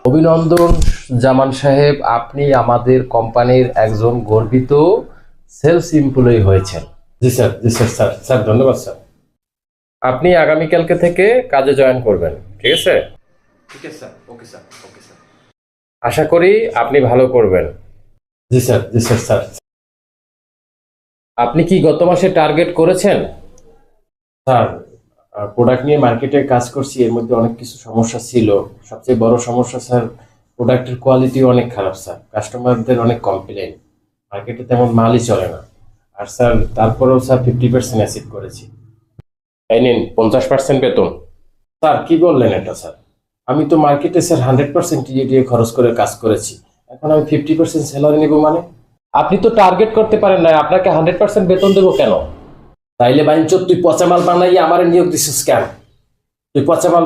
অভিনন্দন জামান সাহেব, আপনি আমাদের কোম্পানির একজন গর্বিত সেলস এমপ্লয়ি হয়েছেন। জি স্যার, জি স্যার, স্যার স্যার ধন্যবাদ স্যার। আপনি আগামীকালকে থেকে কাজে জয়েন করবেন, ঠিক আছে? ঠিক আছে sir, okay sir, okay sir. আশা করি আপনি ভালো করবেন। জি স্যার, জি স্যার, স্যার। আপনি কি গত মাসে টার্গেট করেছেন? স্যার, প্রোডাক্ট নিয়ে মার্কেটে কাজ করছি, এর মধ্যে অনেক কিছু সমস্যা ছিল। সবচেয়ে বড় সমস্যা স্যার, প্রোডাক্টের কোয়ালিটি অনেক খারাপ স্যার। কাস্টমারদের অনেক কমপ্লেন, মার্কেটে তেমন মালই চলে না। আর স্যার তারপরেও স্যার 50% অ্যাচিভ করেছি। এই নিন 50% বেতন। স্যার কি বললেন এটা স্যার? আমি তো মার্কেটে স্যার 100% দিয়ে খরচ করে কাজ করেছি। এখন আমি 50% স্যালারি নেব মানে? আপনি তো টার্গেট করতে পারেন না, আপনাকে 100% বেতন দেবো কেন? তাইলে বাইঞ্চোদ তুই পচা মাল বানাই আমার নিয়োগ দিছিস কেন? তুই পচা মাল